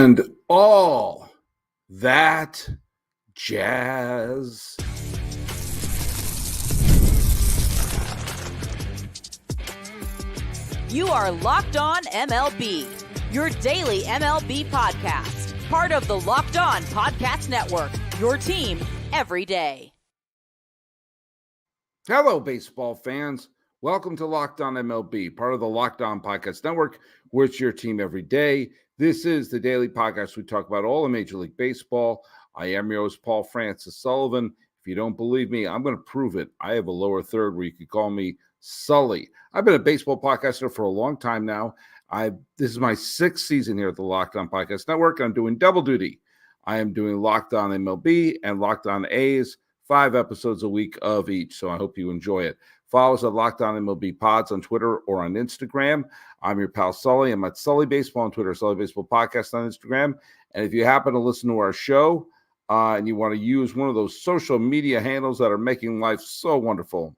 and all that jazz. You are Locked On MLB, your daily MLB podcast, part of the Locked On Podcast Network, your team every day. Hello, baseball fans. Welcome to Locked On MLB, part of the Locked On Podcast Network, where it's your team every day. This is the daily podcast. We talk about all of Major League Baseball. I am your host, Paul Francis Sullivan. If you don't believe me, I'm going to prove it. I have a lower third where you could call me Sully. I've been a baseball podcaster for a long time now. This is my sixth season here at the Locked On Podcast Network. I'm doing double duty. I am doing Locked On MLB and Locked On A's, 5 episodes a week of each. So I hope you enjoy it. Follow us at Locked On MLB Pods on Twitter or on Instagram. I'm your pal Sully. I'm at Sully Baseball on Twitter, Sully Baseball Podcast on Instagram. And if you happen to listen to our show and you want to use one of those social media handles that are making life so wonderful,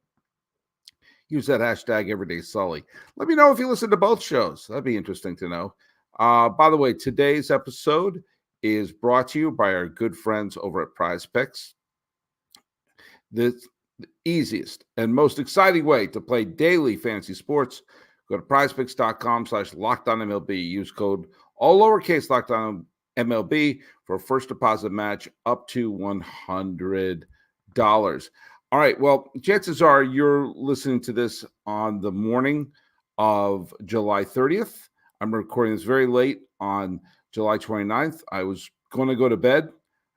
use that hashtag EverydaySully. Let me know if you listen to both shows. That'd be interesting to know. By the way, today's episode is brought to you by our good friends over at PrizePicks. The easiest and most exciting way to play daily fantasy sports. Go to prizepicks.com/LockedOnMLB. Use code all lowercase LockedOnMLB for a first deposit match up to $100. All right. Well, chances are you're listening to this on the morning of July 30th. I'm recording this very late on July 29th. I was going to go to bed.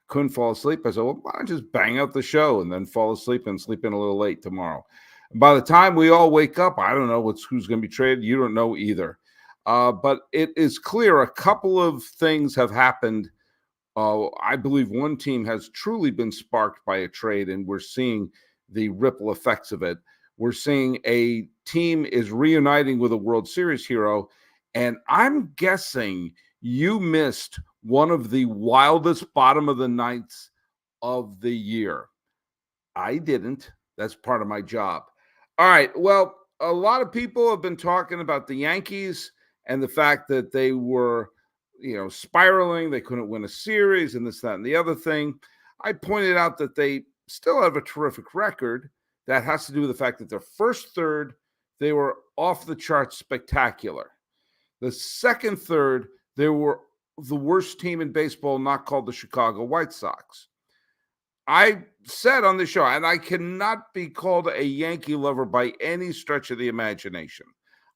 Couldn't fall asleep. I said, well, why don't I just bang out the show and then fall asleep and sleep in a little late tomorrow? And by the time we all wake up, I don't know who's going to be traded. You don't know either. But it is clear a couple of things have happened. I believe one team has truly been sparked by a trade, and we're seeing the ripple effects of it. We're seeing a team is reuniting with a World Series hero, and I'm guessing you missed one of the wildest bottom of the ninths of the year. I didn't. That's part of my job. All right. Well, a lot of people have been talking about the Yankees and the fact that they were, spiraling. They couldn't win a series and this, that, and the other thing. I pointed out that they still have a terrific record. That has to do with the fact that their first third, they were off the charts spectacular. The second third, they were the worst team in baseball, not called the Chicago White Sox. I said on the show, and I cannot be called a Yankee lover by any stretch of the imagination.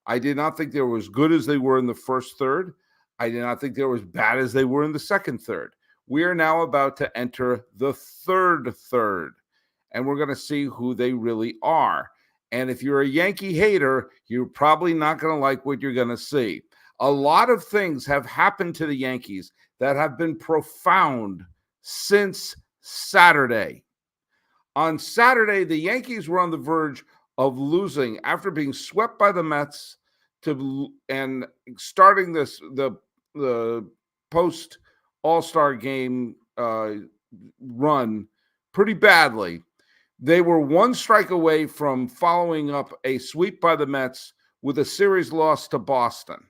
I did not think they were as good as they were in the first third. I did not think they were as bad as they were in the second third. We are now about to enter the third third, and we're going to see who they really are. And if you're a Yankee hater, you're probably not going to like what you're going to see. A lot of things have happened to the Yankees that have been profound since Saturday. On Saturday, the Yankees were on the verge of losing after being swept by the Mets and starting the post All-Star game run pretty badly. They were one strike away from following up a sweep by the Mets with a series loss to Boston.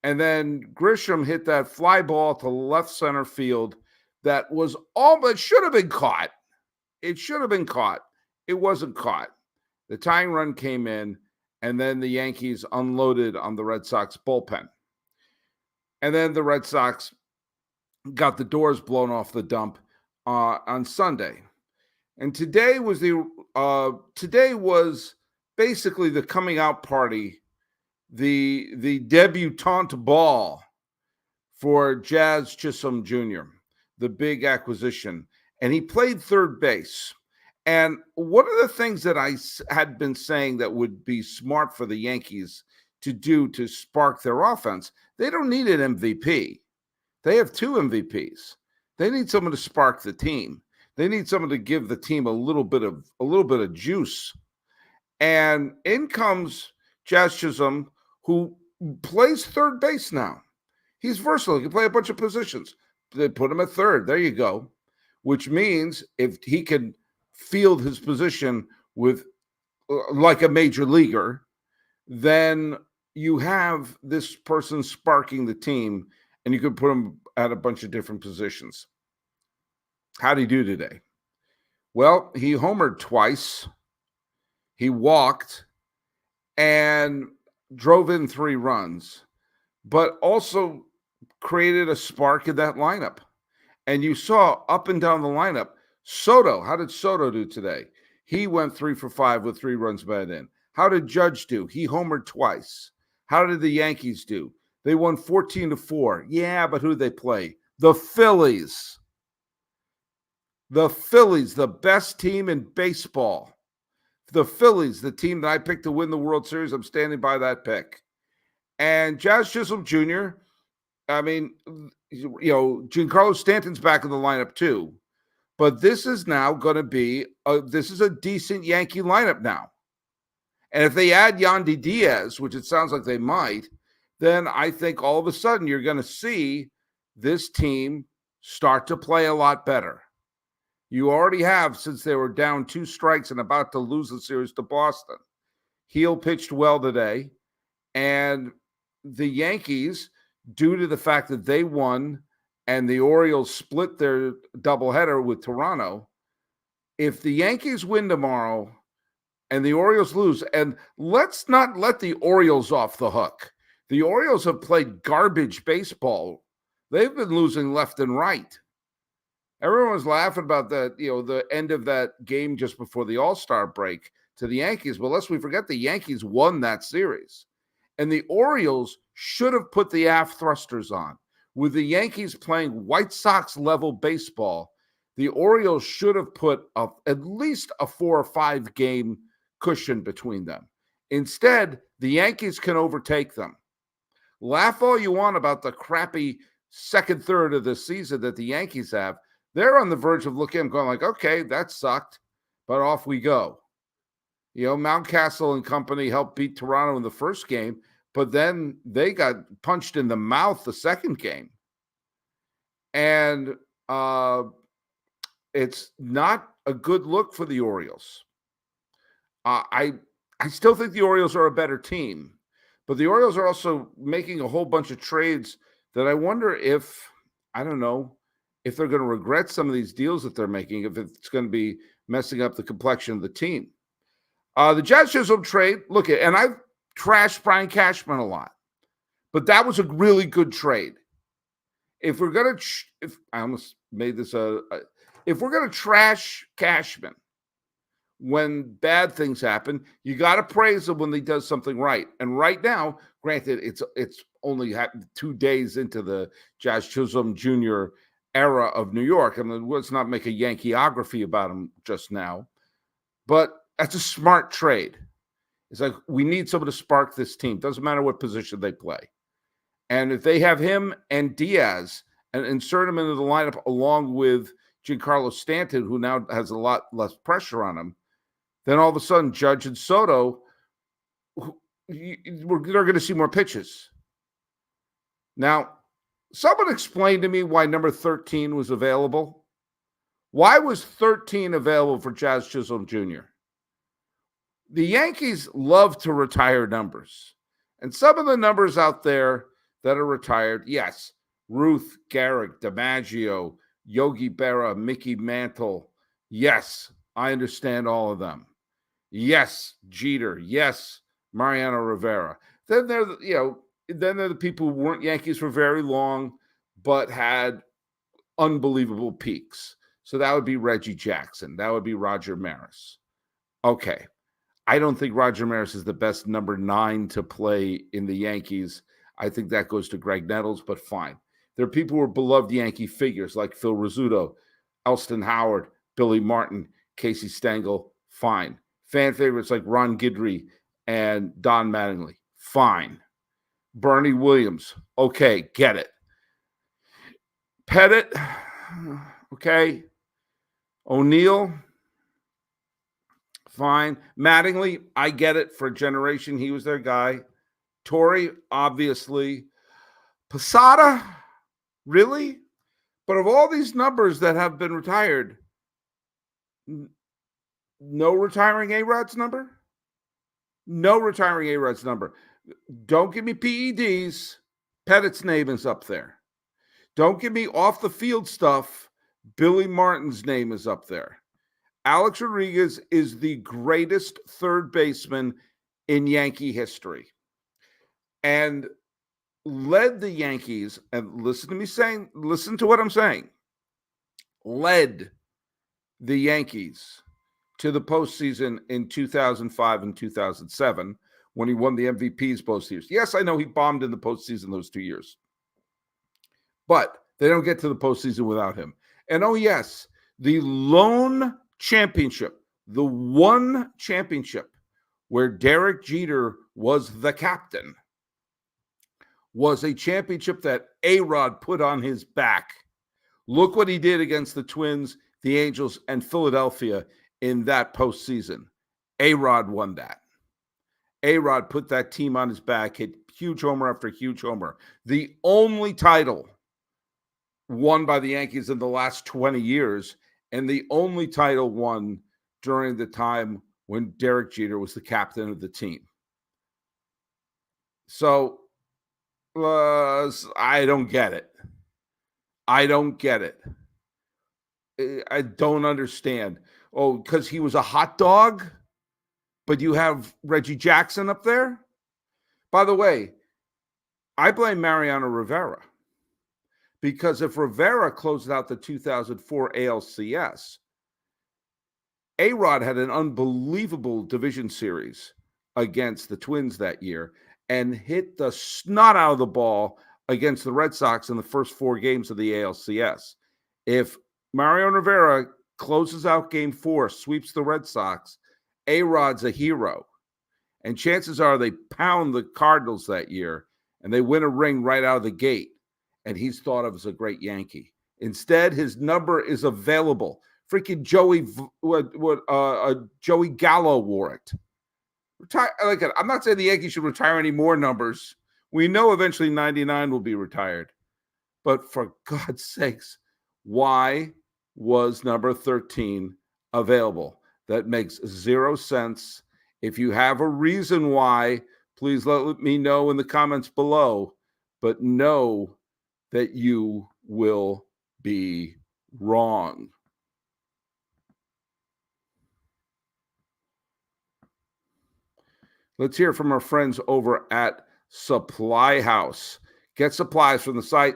And then Grisham hit that fly ball to left center field that was almost should have been caught. It should have been caught. It wasn't caught. The tying run came in, and then the Yankees unloaded on the Red Sox bullpen. And then the Red Sox got the doors blown off the dump on Sunday. And today was basically the coming out party, the debutante ball for Jazz Chisholm Jr., the big acquisition. And he played third base. And one of the things that I had been saying that would be smart for the Yankees to do to spark their offense, they don't need an MVP. They have 2 MVPs. They need someone to spark the team. They need someone to give the team a little bit of juice. And in comes Jazz Chisholm, who plays third base now. He's versatile. He can play a bunch of positions. They put him at third. There you go. Which means if he can field his position with like a major leaguer, then you have this person sparking the team and you could put him at a bunch of different positions. How'd he do today? Well, he homered twice. He walked and drove in 3 runs, but also created a spark in that lineup. And you saw up and down the lineup, Soto, how did Soto do today? He went 3 for 5 with 3 runs batted in. How did Judge do? He homered twice. How did the Yankees do? They won 14-4. Yeah, but who did they play? The Phillies. The Phillies, the best team in baseball. The Phillies, the team that I picked to win the World Series. I'm standing by that pick. And Jazz Chisholm Jr., I mean, Giancarlo Stanton's back in the lineup too. But this is now going to be this is a decent Yankee lineup now. And if they add Yandy Diaz, which it sounds like they might, then I think all of a sudden you're going to see this team start to play a lot better. You already have, since they were down 2 strikes and about to lose the series to Boston. Heel pitched well today. And the Yankees, due to the fact that they won and the Orioles split their doubleheader with Toronto, if the Yankees win tomorrow and the Orioles lose, and let's not let the Orioles off the hook. The Orioles have played garbage baseball. They've been losing left and right. Everyone was laughing about that, the end of that game just before the All-Star break to the Yankees. But lest we forget, the Yankees won that series. And the Orioles should have put the aft thrusters on. With the Yankees playing White Sox-level baseball, the Orioles should have put at least a 4 or 5 game cushion between them. Instead, the Yankees can overtake them. Laugh all you want about the crappy second third of the season that the Yankees have. They're on the verge of looking and going like, okay, that sucked, but off we go. Mountcastle and company helped beat Toronto in the first game, but then they got punched in the mouth the second game. And it's not a good look for the Orioles. I still think the Orioles are a better team, but the Orioles are also making a whole bunch of trades that I wonder if they're going to regret some of these deals that they're making, if it's going to be messing up the complexion of the team. The Jazz Chisholm trade, and I've trashed Brian Cashman a lot, but that was a really good trade. If we're going to, I almost made this if we're going to trash Cashman when bad things happen, you got to praise him when he does something right. And right now, granted, it's only 2 days into the Jazz Chisholm Jr. era of New York. I mean, let's not make a Yankeeography about him just now, but that's a smart trade. It's like, we need someone to spark this team. Doesn't matter what position they play. And if they have him and Diaz and insert him into the lineup along with Giancarlo Stanton, who now has a lot less pressure on him, then all of a sudden Judge and Soto, they're going to see more pitches. Now, someone explained to me why number 13 was available. Why was 13 available for Jazz Chisholm Jr.? The Yankees love to retire numbers. And some of the numbers out there that are retired, yes, Ruth, Garrick, DiMaggio, Yogi Berra, Mickey Mantle. Yes, I understand all of them. Yes, Jeter. Yes, Mariano Rivera. Then they're the people who weren't Yankees for very long, but had unbelievable peaks. So that would be Reggie Jackson. That would be Roger Maris. Okay. I don't think Roger Maris is the best number 9 to play in the Yankees. I think that goes to Greg Nettles, but fine. There are people who are beloved Yankee figures like Phil Rizzuto, Elston Howard, Billy Martin, Casey Stengel. Fine. Fan favorites like Ron Guidry and Don Mattingly. Fine. Bernie Williams. Okay, get it. Pettit. Okay. O'Neill. Fine. Mattingly, I get it. For a generation, he was their guy. Torrey, obviously. Posada, really? But of all these numbers that have been retired, no retiring A-Rod's number? No retiring A-Rod's number. Don't give me PEDs. Pettit's name is up there. Don't give me off the field stuff. Billy Martin's name is up there. Alex Rodriguez is the greatest third baseman in Yankee history and led the Yankees, and listen to what I'm saying, led the Yankees to the postseason in 2005 and 2007 when he won the MVPs both years. Yes, I know he bombed in the postseason those 2 years, but they don't get to the postseason without him. And oh yes, the lone championship, the one championship where Derek Jeter was the captain, was a championship that A-Rod put on his back. Look what he did against the Twins, the Angels, and Philadelphia in that postseason. A-Rod won that. A-Rod put that team on his back, hit huge homer after huge homer. The only title won by the Yankees in the last 20 years, and the only title won during the time when Derek Jeter was the captain of the team. So, I don't get it. I don't get it. I don't understand. Oh, because he was a hot dog, but you have Reggie Jackson up there? By the way, I blame Mariano Rivera, because if Rivera closed out the 2004 ALCS, A-Rod had an unbelievable division series against the Twins that year and hit the snot out of the ball against the Red Sox in the first 4 games of the ALCS. If Mariano Rivera closes out game 4, sweeps the Red Sox, A-Rod's a hero. And chances are they pound the Cardinals that year and they win a ring right out of the gate. And he's thought of as a great Yankee. Instead, his number is available. Freaking Joey Gallo wore it. I'm not saying the Yankees should retire any more numbers. We know eventually 99 will be retired. But for God's sakes, why was number 13 available? That makes 0 sense. If you have a reason why, please let me know in the comments below. But know that you will be wrong. Let's hear from our friends over at SupplyHouse. Get supplies from the site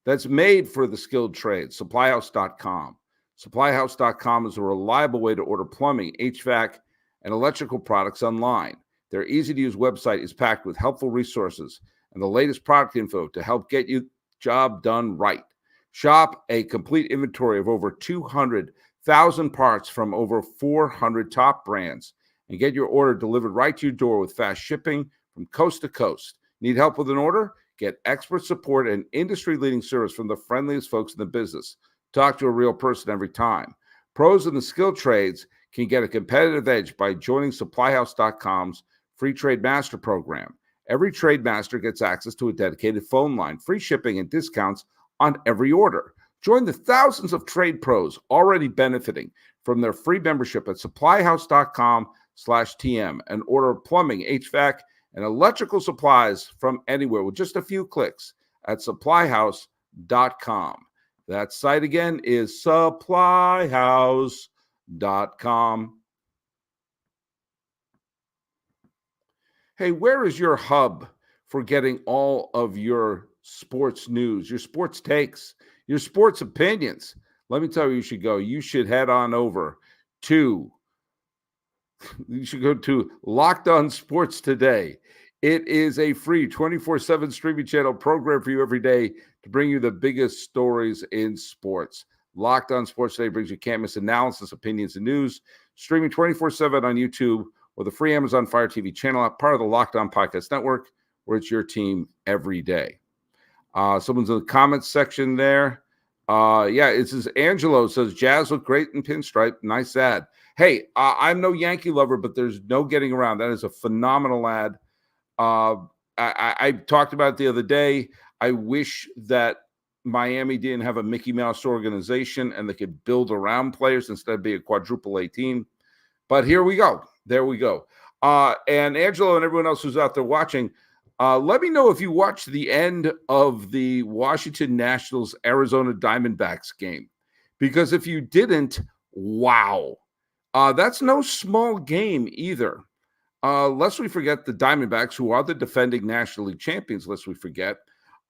that's made for the skilled trades, SupplyHouse.com. SupplyHouse.com is a reliable way to order plumbing, HVAC, and electrical products online. Their easy-to-use website is packed with helpful resources and the latest product info to help get you job done right. Shop a complete inventory of over 200,000 parts from over 400 top brands and get your order delivered right to your door with fast shipping from coast to coast. Need help with an order? Get expert support and industry-leading service from the friendliest folks in the business. Talk to a real person every time. Pros in the skilled trades can get a competitive edge by joining SupplyHouse.com's free Trade Master program. Every Trade Master gets access to a dedicated phone line, free shipping, and discounts on every order. Join the thousands of trade pros already benefiting from their free membership at SupplyHouse.com/TM and order plumbing, HVAC, and electrical supplies from anywhere with just a few clicks at SupplyHouse.com. That site again is SupplyHouse.com. Hey, where is your hub for getting all of your sports news, your sports takes, your sports opinions? Let me tell you, you should go. You should head on over to Locked On Sports Today. It is a free 24/7 streaming channel program for you every day to bring you the biggest stories in sports. Locked On Sports Today brings you can't miss analysis, opinions, and news, streaming 24/7 on YouTube or the free Amazon Fire TV channel app, part of the Locked On Podcast Network, where it's your team every day. Someone's in the comments section there. It says Angelo says Jazz look great in pinstripe. Nice ad. Hey, I'm no Yankee lover, but there's no getting around. That is a phenomenal ad. I talked about it the other day. I wish that Miami didn't have a Mickey Mouse organization and they could build around players instead of being a quadruple A team. But here we go. There we go. And Angelo and everyone else who's out there watching, Let me know if you watched the end of the Washington Nationals Arizona Diamondbacks game, because if you didn't, wow, that's no small game either. Lest we forget the Diamondbacks, who are the defending National League champions, lest we forget,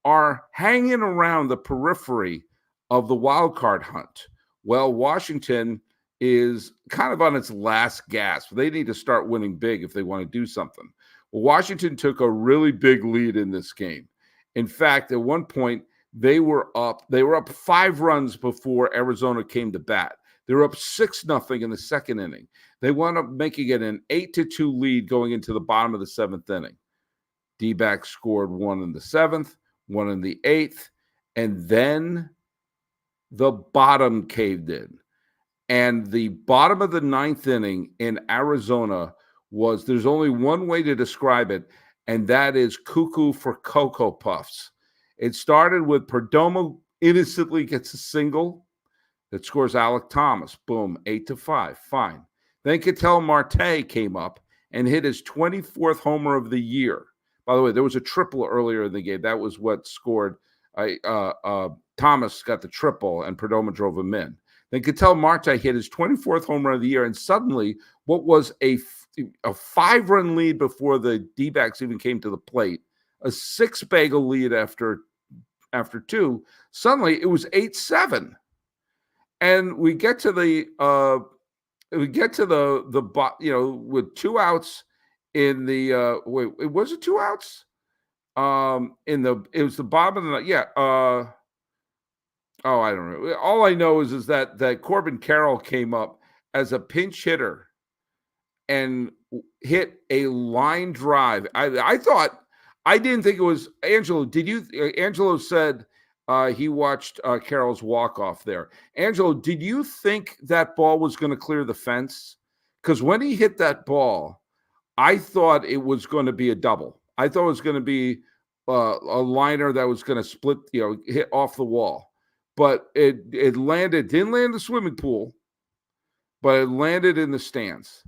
are hanging around the periphery of the wild card hunt. Well, Washington is kind of on its last gasp. They need to start winning big if they want to do something. Well, Washington took a really big lead in this game. In fact, at one point, they were up 5 runs before Arizona came to bat. They were up 6-0 in the second inning. They wound up making it an 8-2 lead going into the bottom of the 7th inning. D-backs scored 1 in the 7th, 1 in the 8th, and then the bottom caved in. And the bottom of the 9th inning in Arizona there's only one way to describe it, and that is cuckoo for Cocoa Puffs. It started with Perdomo innocently gets a single that scores Alec Thomas. Boom, 8-5, fine. Then Ketel Marte came up and hit his 24th homer of the year. By the way, there was a triple earlier in the game. That was what scored. Thomas got the triple, and Perdomo drove him in. Then Ketel Marte hit his 24th home run of the year, and suddenly what was a 5-run lead before the D-backs even came to the plate, a 6-bagel lead after 2, suddenly it was 8-7. And we get to the with 2 outs in the was it 2 outs? It was the bottom of the I don't know. All I know is that Corbin Carroll came up as a pinch hitter and hit a line drive. I didn't think it was Angelo. Angelo said he watched Carroll's walk-off there. Angelo, did you think that ball was going to clear the fence? Because when he hit that ball, I thought it was going to be a double. I thought it was going to be a liner that was going to split, hit off the wall. But it didn't land in the swimming pool, but it landed in the stands.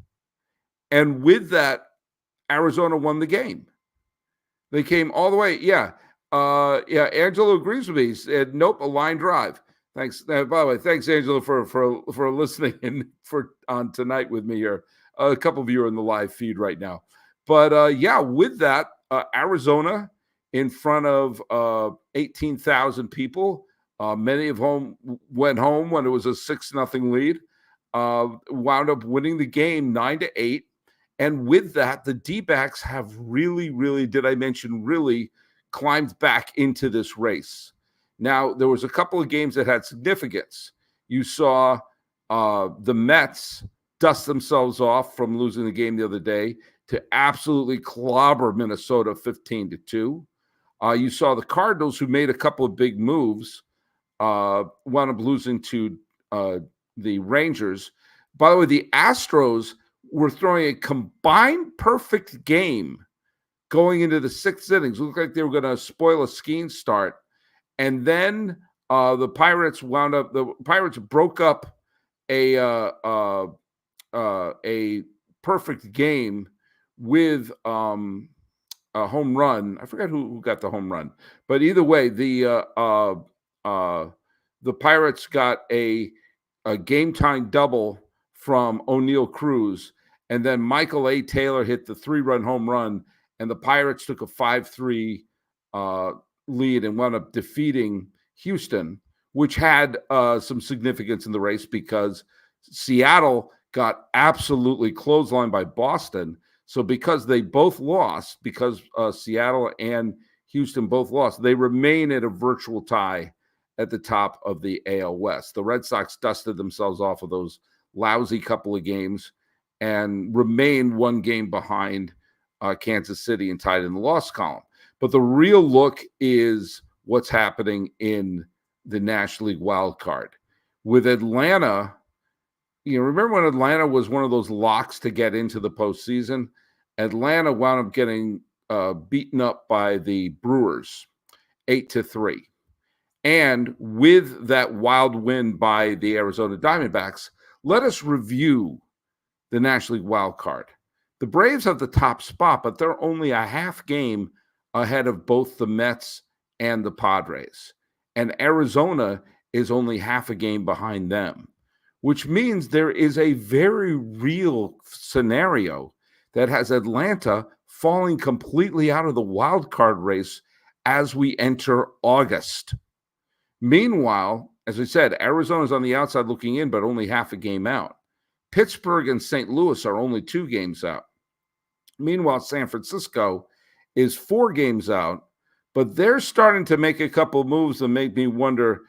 And with that, Arizona won the game. They came all the way. Angelo agrees with me. He said, nope, a line drive. Thanks. By the way, thanks, Angelo, for listening and on tonight with me here. A couple of you are in the live feed right now. But with that, Arizona in front of 18,000 people. Many of whom went home when it was a 6-0 lead. Wound up winning the game 9-8. And with that, the D-backs have really, did I mention, really climbed back into this race. Now, there was a couple of games that had significance. You saw the Mets dust themselves off from losing the game the other day to absolutely clobber Minnesota 15-2. You saw the Cardinals, who made a couple of big moves, wound up losing to the Rangers. By the way, the Astros were throwing a combined perfect game going into the 6th innings. It looked like they were going to spoil a skiing start. And then the Pirates broke up a perfect game with a home run. I forgot who got the home run. But either way, the Pirates got a game-time double from O'Neal Cruz, and then Michael A. Taylor hit the 3-run home run, and the Pirates took a 5-3 lead and wound up defeating Houston, which had some significance in the race because Seattle got absolutely clotheslined by Boston. So because they both lost, because Seattle and Houston both lost, they remain at a virtual tie at the top of the AL West. The Red Sox dusted themselves off of those lousy couple of games and remain 1 game behind Kansas City and tied in the loss column. But the real look is what's happening in the National League wild card. With Atlanta, remember when Atlanta was one of those locks to get into the postseason? Atlanta wound up getting beaten up by the Brewers 8-3. And with that wild win by the Arizona Diamondbacks, let us review the National League wild card. The Braves have the top spot, but they're only a half game ahead of both the Mets and the Padres. And Arizona is only half a game behind them, which means there is a very real scenario that has Atlanta falling completely out of the wild card race as we enter August. Meanwhile, as I said, Arizona's on the outside looking in, but only half a game out. Pittsburgh and St. Louis are only 2 games out. Meanwhile, San Francisco is 4 games out, but they're starting to make a couple of moves that make me wonder,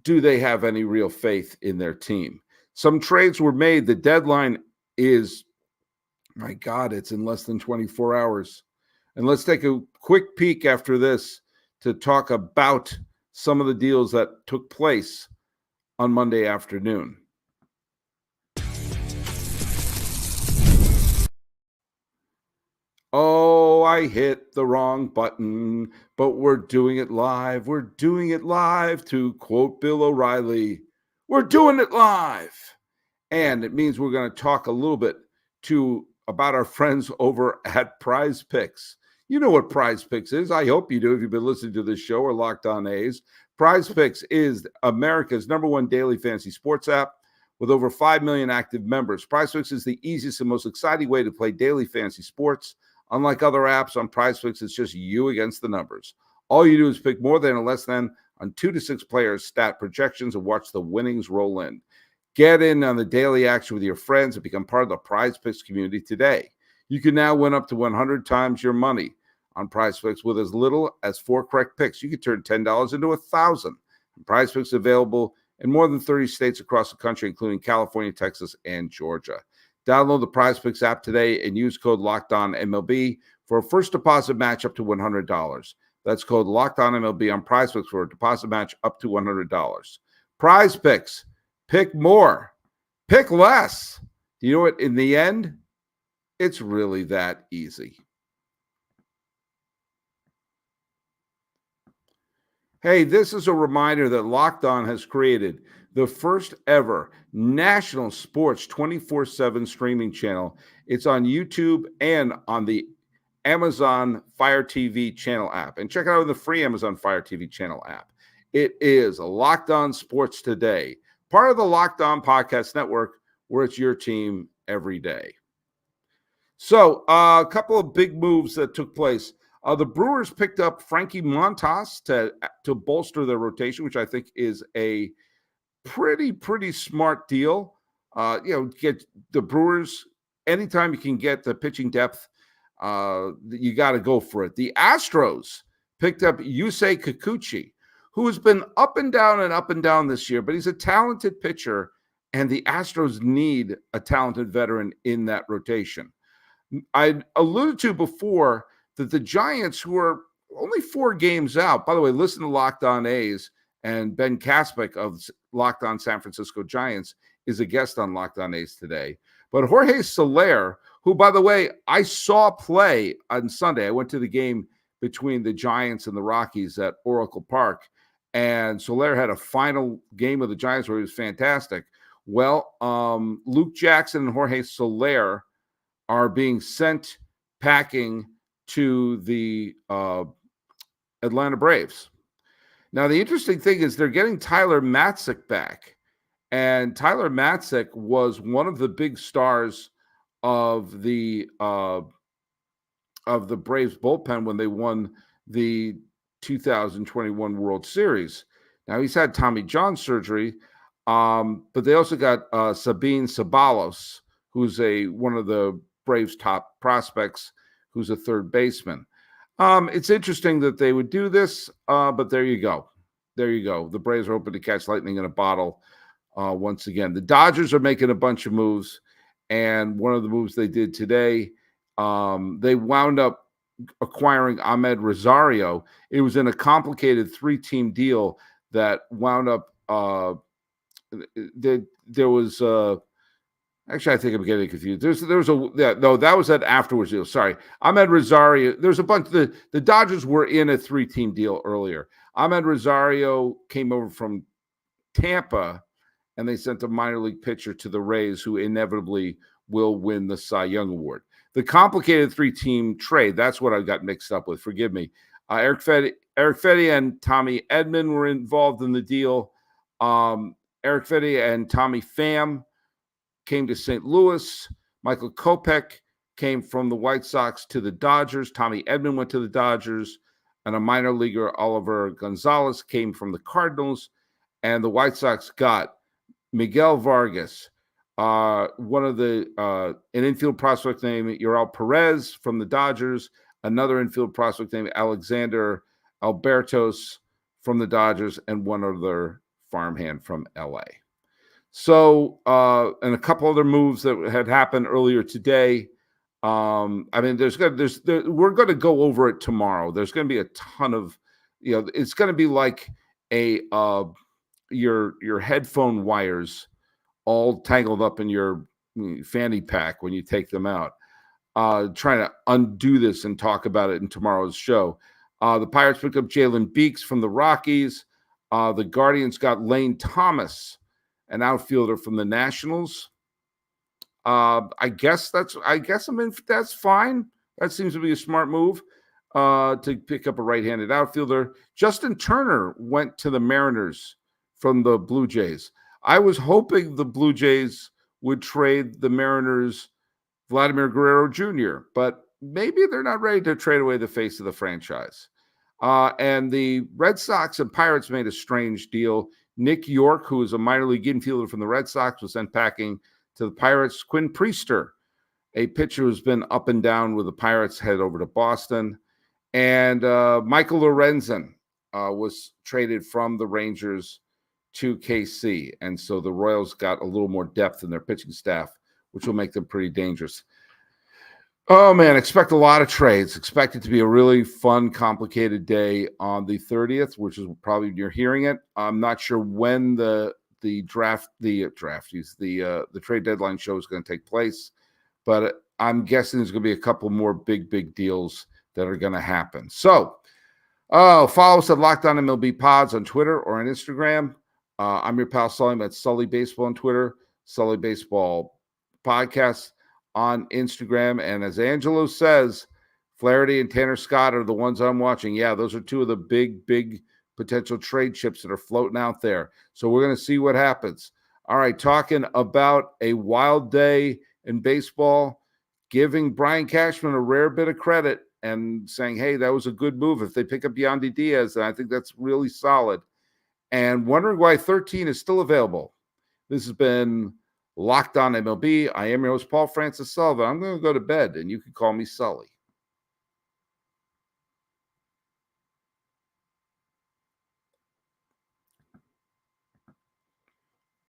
do they have any real faith in their team? Some trades were made. The deadline is, my God, it's in less than 24 hours. And let's take a quick peek after this to talk about some of the deals that took place on Monday afternoon. Oh, I hit the wrong button, but we're doing it live. We're doing it live, to quote Bill O'Reilly. We're doing it live. And it means we're going to talk a little bit about our friends over at PrizePicks. You know what PrizePicks is. I hope you do if you've been listening to this show or Locked On A's. PrizePicks is America's #1 daily fantasy sports app with over 5 million active members. PrizePicks is the easiest and most exciting way to play daily fantasy sports. Unlike other apps on PrizePicks, it's just you against the numbers. All you do is pick more than or less than on 2 to 6 players' stat projections and watch the winnings roll in. Get in on the daily action with your friends and become part of the PrizePicks community today. You can now win up to 100 times your money on PrizePicks with as little as 4 correct picks. You can turn $10 into $1,000. PrizePicks is available in more than 30 states across the country, including California, Texas, and Georgia. Download the PrizePicks app today and use code LOCKEDONMLB for a first deposit match up to $100. That's code LOCKEDONMLB on PrizePicks for a deposit match up to $100. PrizePicks, pick more, pick less. You know what? In the end, it's really that easy. Hey, this is a reminder that Locked On has created the first ever national sports 24/7 streaming channel. It's on YouTube and on the Amazon Fire TV channel app. And check it out in the free Amazon Fire TV channel app. It is Locked On Sports Today, part of the Locked On Podcast Network, where it's your team every day. So a couple of big moves that took place. The Brewers picked up Frankie Montas to bolster their rotation, which I think is a pretty smart deal. Get the Brewers, anytime you can get the pitching depth, you got to go for it. The Astros picked up Yusei Kikuchi, who has been up and down this year, but he's a talented pitcher, and the Astros need a talented veteran in that rotation. I alluded to before that the Giants, who are only 4 games out, by the way, listen to Locked On A's, and Ben Kaspick of Locked On San Francisco Giants is a guest on Locked On A's today. But Jorge Soler, who, by the way, I saw play on Sunday. I went to the game between the Giants and the Rockies at Oracle Park, and Soler had a final game of the Giants where he was fantastic. Well, Luke Jackson and Jorge Soler are being sent packing to the Atlanta Braves. Now, the interesting thing is they're getting Tyler Matzik back. And Tyler Matzik was one of the big stars of the Braves bullpen when they won the 2021 World Series. Now, he's had Tommy John surgery, but they also got Sabine Ceballos, who's one of the Braves' top prospects, who's a third baseman. It's interesting that they would do this, but there you go. There you go. The Braves are hoping to catch lightning in a bottle once again. The Dodgers are making a bunch of moves, and one of the moves they did today, they wound up acquiring Ahmed Rosario. It was in a complicated 3-team deal that wound up there was actually, I think I'm getting confused. That was an afterwards deal. Sorry. Ahmed Rosario. There's a bunch. The Dodgers were in a 3-team deal earlier. Ahmed Rosario came over from Tampa, and they sent a minor league pitcher to the Rays, who inevitably will win the Cy Young Award. the complicated 3-team trade. That's what I got mixed up with. Forgive me. Eric Fetty and Tommy Edman were involved in the deal. Eric Fetty and Tommy Pham came to St. Louis. Michael Kopech came from the White Sox to the Dodgers. Tommy Edman went to the Dodgers. And a minor leaguer, Oliver Gonzalez, came from the Cardinals. And the White Sox got Miguel Vargas, one of an infield prospect named Yoel Perez from the Dodgers, another infield prospect named Alexander Albertos from the Dodgers, and one other farmhand from LA. So, and a couple other moves that had happened earlier today. I mean, we're going to go over it tomorrow. There's going to be a ton of, it's going to be like your headphone wires all tangled up in your fanny pack when you take them out. Trying to undo this and talk about it in tomorrow's show. The Pirates picked up Jalen Beeks from the Rockies. The Guardians got Lane Thomas, an outfielder from the Nationals. I guess that's fine. That seems to be a smart move to pick up a right-handed outfielder. Justin Turner went to the Mariners from the Blue Jays. I was hoping the Blue Jays would trade the Mariners Vladimir Guerrero Jr., but maybe they're not ready to trade away the face of the franchise. And the Red Sox and Pirates made a strange deal. Nick York, who is a minor league infielder from the Red Sox, was sent packing to the Pirates. Quinn Priester, a pitcher who's been up and down with the Pirates, head over to Boston. And Michael Lorenzen was traded from the Rangers to KC. And so the Royals got a little more depth in their pitching staff, which will make them pretty dangerous. Oh, man, expect a lot of trades. Expect it to be a really fun, complicated day on the 30th, which is probably when you're hearing it. I'm not sure when the trade deadline show is going to take place, but I'm guessing there's going to be a couple more big deals that are going to happen. So follow us at Locked On MLB Pods on Twitter or on Instagram. I'm your pal Sully. I'm at Sully Baseball on Twitter, Sully Baseball Podcast on Instagram. And as Angelo says, Flaherty and Tanner Scott are the ones I'm watching. Yeah, those are two of the big potential trade chips that are floating out there. So we're going to see what happens. All right, talking about a wild day in baseball, giving Brian Cashman a rare bit of credit and saying, hey, that was a good move. If they pick up Yandy Diaz, then I think that's really solid. And wondering why 13 is still available. This has been Locked On MLB. I am your host, Paul Francis Sullivan. I'm going to go to bed, and you can call me Sully.